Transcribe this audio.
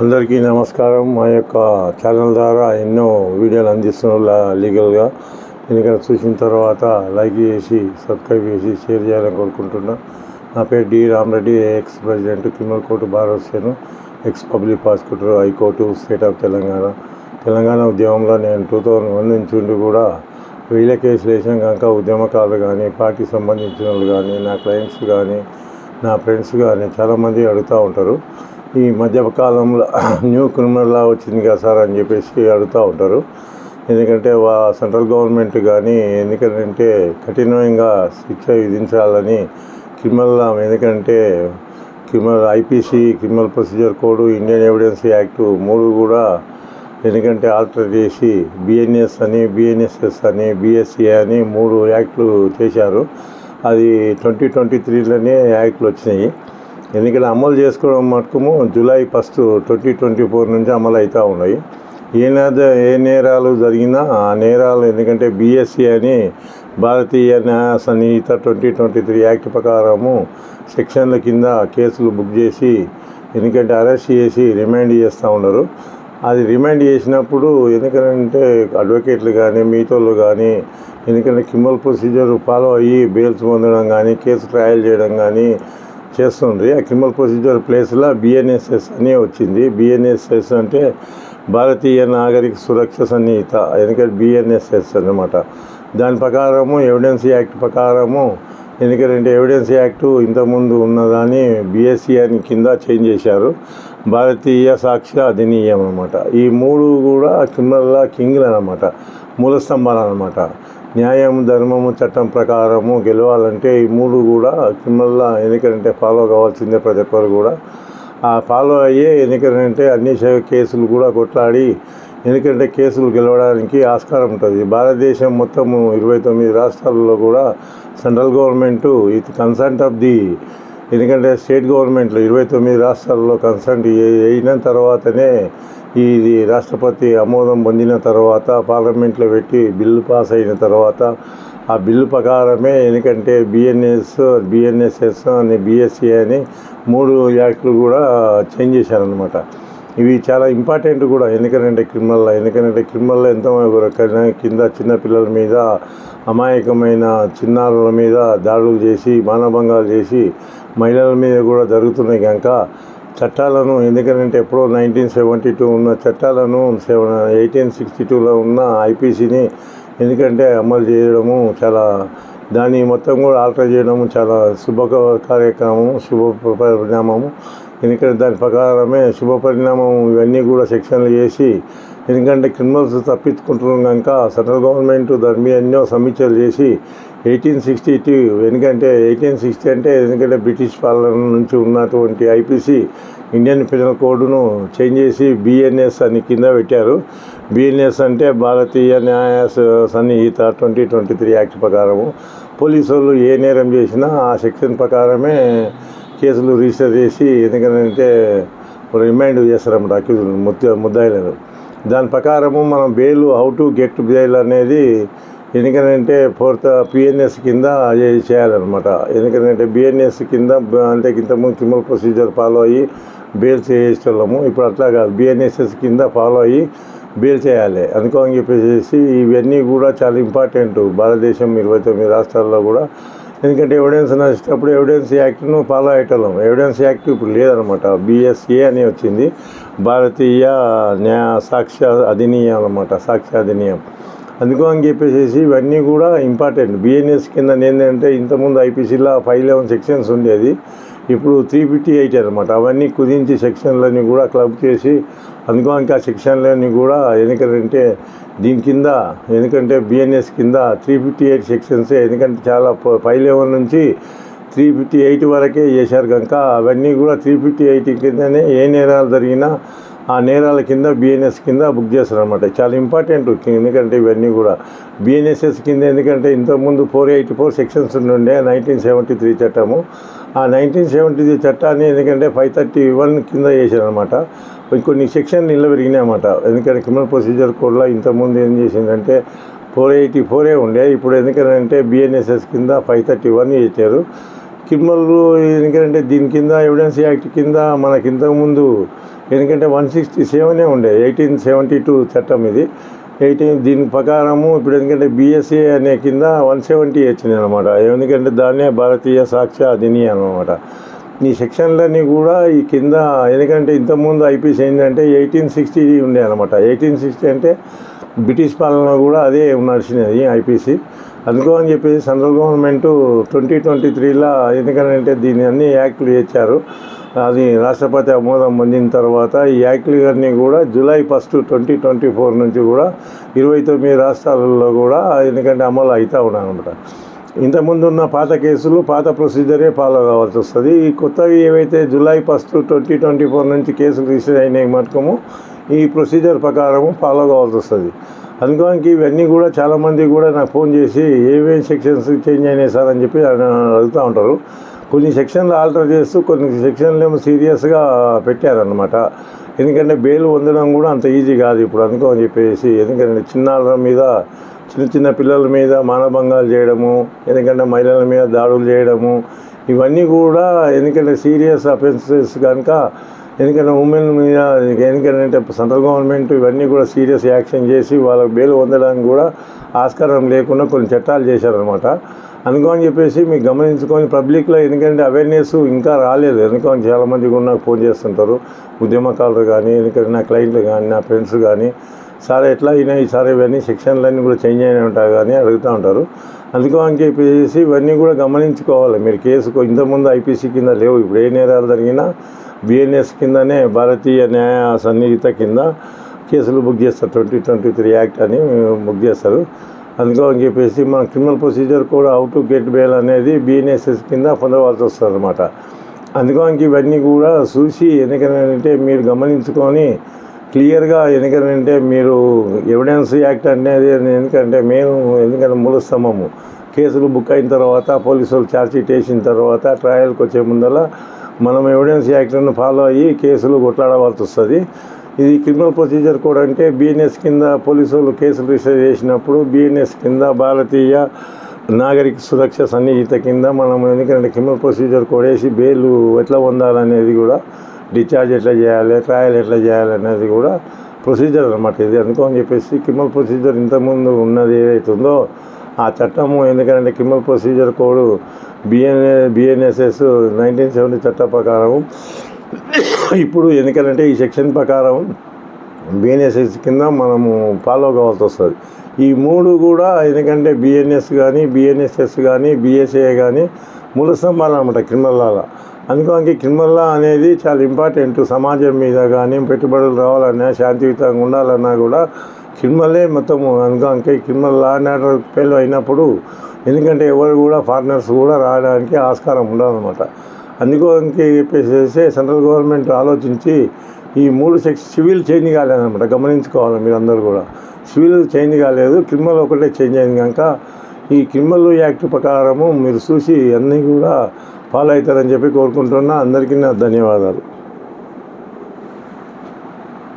అందరికీ నమస్కారం. మా యొక్క ఛానల్ ద్వారా ఎన్నో వీడియోలు అందిస్తున్నాం లీగల్గా. ఎందుకంటే చూసిన తర్వాత లైక్ చేసి సబ్స్క్రైబ్ చేసి షేర్ చేయాలని కోరుకుంటున్నా. నా పేరు D Ramareddy, ex president, criminal court bar association, ex public prosecutor, high court, state of Telangana ఉద్యమంలో నేను 2001 నుంచి ఉండి కూడా 1000 కేసులు వేసిన కనుక ఉద్యమకారులు కానీ, పార్టీకి సంబంధించిన వాళ్ళు కానీ, నా క్లయింట్స్ కానీ, నా ఫ్రెండ్స్ కానీ చాలామంది అడుగుతూ ఉంటారు, ఈ మధ్య కాలంలో న్యూ క్రిమినల్ లా వచ్చింది కదా సార్ అని చెప్పేసి అడుగుతూ ఉంటారు. ఎందుకంటే సెంట్రల్ గవర్నమెంట్ కానీ ఎందుకంటే కఠినంగా శిక్ష విధించాలని క్రిమినల్ లా, ఎందుకంటే criminal IPC, criminal procedure code, Indian evidence act 3 కూడా ఎందుకంటే ఆల్టర్ చేసి బిఎన్ఎస్ అని, బిఎన్ఎస్ఎస్ అని, బిఎస్ఏ అని 3 యాక్ట్లు చేశారు. అది 2023లోనే యాక్ట్లు వచ్చినాయి. ఎందుకంటే అమలు చేసుకోవడం మటుకు జూలై 1, 2024 నుంచి అమలు అవుతూ ఉన్నాయి. ఏ నేరాలు జరిగినా ఆ నేరాలు, ఎందుకంటే బిఎస్సి అని భారతీయ న్యాయ సంహిత 2023 యాక్ట్ ప్రకారము సెక్షన్ల కింద కేసులు బుక్ చేసి ఎందుకంటే అరెస్ట్ చేసి రిమాండ్ చేస్తూ ఉన్నారు. అది రిమాండ్ చేసినప్పుడు ఎందుకంటే అడ్వకేట్లు కానీ మిగతాళ్ళు కానీ ఎందుకంటే క్రిమినల్ ప్రొసీజర్ ఫాలో అయ్యి బెయిల్స్ పొందడం కానీ, కేసు ట్రయల్ చేయడం కానీ చేస్తుంది. ఆ క్రిమినల్ ప్రొసీజర్ ప్లేస్లో బిఎన్ఎస్ఎస్ అని వచ్చింది. బిఎన్ఎస్ఎస్ అంటే భారతీయ నాగరిక సురక్ష సంహిత, ఎందుకంటే బిఎన్ఎస్ఎస్ అన్నమాట. దాని ప్రకారము ఎవిడెన్స్ యాక్ట్ ప్రకారము ఎందుకంటే ఎవిడెన్స్ యాక్ట్ ఇంతకుముందు ఉన్నదాన్ని బిఎస్సి అని కింద చేంజ్ చేశారు. భారతీయ సాక్ష్య అధినియం అన్నమాట. ఈ 3 కూడా క్రిమినల్ లా కింగ్లు అన్నమాట, మూలస్తంభాలు అన్నమాట. న్యాయం, ధర్మము, చట్టం ప్రకారము గెలవాలంటే ఈ 3 కూడా క్రిమినల్ లా ఎందుకంటే ఫాలో కావాల్సిందే. ప్రతి ఒక్కరు కూడా ఆ ఫాలో అయ్యే ఎందుకంటే అన్ని కేసులు కూడా కొట్లాడి ఎందుకంటే కేసులు గెలవడానికి ఆస్కారం ఉంటుంది. భారతదేశం మొత్తము 29 రాష్ట్రాలలో కూడా central government with consent of the ఎందుకంటే స్టేట్ గవర్నమెంట్లో 29 రాష్ట్రాల్లో కన్సెంట్ అయిన తర్వాతనే ఇది రాష్ట్రపతి ఆమోదం పొందిన తర్వాత పార్లమెంట్లో పెట్టి బిల్లు పాస్ అయిన తర్వాత ఆ బిల్లు ప్రకారమే ఎందుకంటే బిఎన్ఎస్ఎస్ అని, బిఎస్సి అని 3 యాక్ట్లు కూడా చేంజ్ చేశారనమాట. ఇవి చాలా ఇంపార్టెంట్ కూడా. ఎందుకంటే క్రిమినల్ ఎంతో కింద చిన్నపిల్లల మీద, అమాయకమైన చిన్నారుల మీద దాడులు చేసి, మానభంగాలు చేసి మహిళల మీద కూడా జరుగుతున్నాయి కనుక చట్టాలను ఎందుకంటే ఎప్పుడో 1972 ఉన్న చట్టాలను 1862లో ఉన్న ఐపీసీని ఎందుకంటే అమలు చేయడము చాలా, దాన్ని మొత్తం కూడా ఆల్టర్ చేయడము చాలా శుభ కార్యక్రమము, శుభ పరిణామము. ఎందుకంటే దాని ప్రకారమే శుభ పరిణామం. ఇవన్నీ కూడా సెక్షన్లు చేసి ఎందుకంటే క్రిమినల్స్ తప్పించుకుంటున్నాం కనుక సెంట్రల్ గవర్నమెంట్ దాని మీద ఎన్నో సమీక్షలు చేసి 1862 ఎందుకంటే 1860 అంటే ఎందుకంటే బ్రిటిష్ పాలన నుంచి ఉన్నటువంటి ఐపీసీ ఇండియన్ పినల్ కోడ్ను చేంజ్ చేసి బిఎన్ఎస్ అని కింద పెట్టారు. బిఎన్ఎస్ అంటే భారతీయ న్యాయ సంహిత 2023 యాక్ట్ ప్రకారము పోలీసు వాళ్ళు ఏ నేరం చేసినా ఆ సెక్షన్ ప్రకారమే కేసులు రిజిస్టర్ చేసి ఎందుకంటే రిమైండ్ చేస్తారన్నమాట అక్యూజ్డ్ ముద్దాయిలను. దాని ప్రకారము మనం bail, how to get bail అనేది ఎందుకంటే 4th పిఎన్ఎస్ కింద చేయాలన్నమాట. ఎందుకంటే బిఎన్ఎస్ కింద అంటే ఇంతకుముందు క్రిమినల్ ప్రొసీజర్ ఫాలో అయ్యి బెయిల్ చేసేవాళ్ళము. ఇప్పుడు అట్లా కాదు, బిఎన్ఎస్ఎస్ కింద ఫాలో అయ్యి బెయిల్ చేయాలి. అనుకోని చెప్పేసి ఇవన్నీ కూడా చాలా ఇంపార్టెంట్ భారతదేశం 29 రాష్ట్రాల్లో కూడా. ఎందుకంటే ఎవిడెన్స్ నచ్చేటప్పుడు ఎవిడెన్స్ యాక్ట్ను ఫాలో అయ్యేటోళ్ళం. ఎవిడెన్స్ యాక్ట్ ఇప్పుడు లేదనమాట, బిఎస్ఏ అని వచ్చింది, భారతీయ సాక్ష్య అధినియం అన్నమాట, సాక్ష్య అధినియం. అందుకని చెప్పేసి ఇవన్నీ కూడా ఇంపార్టెంట్. బిఎన్ఎస్ కింద ఏంటంటే ఇంతకుముందు ఐపీసీలో 511 సెక్షన్స్ ఉండేది, ఇప్పుడు 358 అనమాట. అవన్నీ కుదించి సెక్షన్లన్నీ కూడా క్లబ్ చేసి అందుకోనికి ఆ సెక్షన్లన్నీ కూడా ఎందుకంటే దీని కింద ఎందుకంటే బిఎన్ఎస్ కింద 358 సెక్షన్సే. ఎందుకంటే చాలా 511 నుంచి 358 వరకే చేశారు కనుక అవన్నీ కూడా 358 కిందనే ఏ నేరాలు జరిగినా ఆ నేరాల కింద బిఎన్ఎస్ కింద బుక్ చేస్తారు అనమాట. చాలా ఇంపార్టెంట్. ఎందుకంటే ఇవన్నీ కూడా బిఎన్ఎస్ఎస్ కింద ఎందుకంటే ఇంతకుముందు 484 సెక్షన్స్ ఉండే 1973 చట్టము. ఆ 1973 చట్టాన్ని ఎందుకంటే 531 కింద చేశారనమాట. కొన్ని సెక్షన్లు ఇళ్ళ పెరిగినాయి అన్నమాట. ఎందుకంటే క్రిమినల్ ప్రొసీజర్ కోడ్లో ఇంతకుముందు ఏం చేసిందంటే 484 ఉండే, ఇప్పుడు ఎందుకంటే బిఎన్ఎస్ఎస్ కింద 531 చేశారు. క్రిమినల్ ఎందుకంటే దీని కింద ఎవిడెన్స్ యాక్ట్ కింద మనకి ఇంతకుముందు ఎందుకంటే 167 ఉండే 1872 చట్టం ఇది. దీని ప్రకారము ఇప్పుడు ఎందుకంటే BSA అనే కింద 170 వచ్చింది అనమాట. ఎందుకంటే దాన్నే భారతీయ సాక్ష్య అధినియం అనమాట. ఈ సెక్షన్లన్నీ కూడా ఈ కింద ఎందుకంటే ఇంతకుముందు IPC ఏంటంటే 1860 ఉండే అనమాట. 1860 అంటే బ్రిటిష్ పాలన కూడా అదే నడిచినది IPC. అందుకో అని చెప్పేసి సెంట్రల్ గవర్నమెంటు 2023లో ఎందుకంటే దీన్ని అన్ని యాక్ట్లు చేశారు. అది రాష్ట్రపతి ఆమోదం పొందిన తర్వాత ఈ యాక్ట్లన్నీ కూడా జూలై 1, 2024 నుంచి కూడా 29 రాష్ట్రాలలో కూడా ఎందుకంటే అమలు అవుతూ ఉన్నాయన్నమాట. ఇంతకుముందు ఉన్న పాత కేసులు పాత ప్రొసీజరే ఫాలో కావాల్సి వస్తుంది. ఈ కొత్తవి ఏవైతే జూలై 1, 2024 నుంచి కేసులు రిజిస్టర్ అయినాయి మటుకము ఈ ప్రొసీజర్ ప్రకారము ఫాలో కావాల్సి వస్తుంది. అందుకోనికి ఇవన్నీ కూడా చాలామంది కూడా నాకు ఫోన్ చేసి ఏమేమి సెక్షన్స్ చేంజ్ అయినాయి సార్ అని చెప్పి అడుగుతూ ఉంటారు. కొన్ని సెక్షన్లు ఆల్టర్ చేస్తూ కొన్ని సెక్షన్లు ఏమో సీరియస్గా పెట్టారనమాట. ఎందుకంటే బెయిల్ పొందడం కూడా అంత ఈజీ కాదు ఇప్పుడు. అందుకో అని చెప్పేసి ఎందుకంటే చిన్న పిల్లల మీద మానభంగాలు చేయడము, ఎందుకంటే మహిళల మీద దాడులు చేయడము, ఇవన్నీ కూడా ఎందుకంటే సీరియస్ అఫెన్సెస్ కనుక ఎందుకంటే ఉమెన్ మీద ఎందుకంటే సెంట్రల్ గవర్నమెంట్ ఇవన్నీ కూడా సీరియస్ యాక్షన్ చేసి వాళ్ళకి బెయిల్ పొందడానికి కూడా ఆస్కారం లేకుండా కొన్ని చట్టాలు చేశారనమాట. అందుకని చెప్పేసి మీకు గమనించుకొని పబ్లిక్లో ఎందుకంటే అవేర్నెస్ ఇంకా రాలేదు. ఎందుకని చాలామంది కూడా నాకు ఫోన్ చేస్తుంటారు, ఉద్యమకారులు కానీ ఎందుకంటే నా క్లయింట్లు కానీ నా ఫ్రెండ్స్ కానీ, సార్ ఎట్లా అయినాయి సార్ ఇవన్నీ సెక్షన్లన్నీ కూడా చేంజ్ అయినా ఉంటాయి కానీ అడుగుతూ ఉంటారు. అందుకని చెప్పేసి ఇవన్నీ కూడా గమనించుకోవాలి మీరు. కేసుకు ఇంతకుముందు IPC కింద లేవు. ఇప్పుడు ఏ నేరాలు జరిగినా BNS కిందనే భారతీయ న్యాయ సన్నిహిత కింద కేసులు బుక్ చేస్తారు. 2023 యాక్ట్ అని బుక్ చేస్తారు. అందుకని చెప్పేసి మన క్రిమినల్ ప్రొసీజర్ కూడా హౌ టు గెట్ బెయిల్ అనేది BNSS కింద పొందవలసి వస్తుంది అనమాట. అందుకని ఇవన్నీ కూడా చూసి ఎందుకంటే మీరు గమనించుకొని క్లియర్గా ఎందుకంటే మీరు ఎవిడెన్స్ యాక్ట్ అనేది ఎందుకంటే మేము ఎందుకంటే మూల స్తంభము. కేసులు బుక్ అయిన తర్వాత పోలీసు వాళ్ళు ఛార్జ్షీట్ వేసిన తర్వాత ట్రయల్కి వచ్చే ముందర మనం ఎవిడెన్స్ యాక్ట్ను ఫాలో అయ్యి కేసులు కొట్లాడవలసి వస్తుంది. ఇది క్రిమినల్ ప్రొసీజర్ కోడ్ అంటే BNS కింద పోలీసు వాళ్ళు కేసులు రిజిస్టర్ చేసినప్పుడు BNS కింద భారతీయ నాగరిక సురక్ష సన్నిహిత కింద మనం ఎందుకంటే క్రిమినల్ ప్రొసీజర్ కోడ్ వేసి బెయిల్ ఎట్లా పొందాలనేది కూడా, డిశ్చార్జ్ ఎట్లా చేయాలి, ట్రయల్ ఎట్లా చేయాలి అనేది కూడా ప్రొసీజర్ అనమాట ఇది. అందుకని చెప్పేసి క్రిమినల్ ప్రొసీజర్ ఇంతకుముందు ఉన్నది ఏదైతే ఉందో ఆ చట్టము ఎందుకంటే క్రిమినల్ ప్రొసీజర్ కోడ్ BNSS 1970 చట్ట ప్రకారం ఇప్పుడు ఎందుకంటే ఈ సెక్షన్ ప్రకారం BNSS కింద మనము ఫాలో కావాల్సి వస్తుంది. ఈ మూడు కూడా ఎందుకంటే BNS కానీ BNSS కానీ BSA కానీ మూల స్తంభాలు అనమాట క్రిమినల్ లాలో. అందుకని క్రిమినల్ లా అనేది చాలా ఇంపార్టెంట్. సమాజం మీద కానీ పెట్టుబడులు రావాలన్నా శాంతియుతంగా ఉండాలన్నా కూడా క్రిమినలే మొత్తము. అందుకని criminal law and order fail అయినప్పుడు ఎందుకంటే ఎవరు కూడా ఫారినర్స్ కూడా రావడానికి ఆస్కారం ఉండదన్నమాట. అందుకని చెప్పేసి సెంట్రల్ గవర్నమెంట్ ఆలోచించి ఈ 3 సివిల్ చేంజ్ కాలేదన్నమాట. గమనించుకోవాలి మీరు అందరూ కూడా. సివిల్ చేంజ్ కాలేదు, క్రిమినల్ ఒకటే చేంజ్ అయింది కనుక ఈ క్రిమినల్ యాక్ట్ ప్రకారము మీరు చూసి అన్నీ కూడా ఫాలో అవుతారని చెప్పి కోరుకుంటున్నా. అందరికీ నా ధన్యవాదాలు.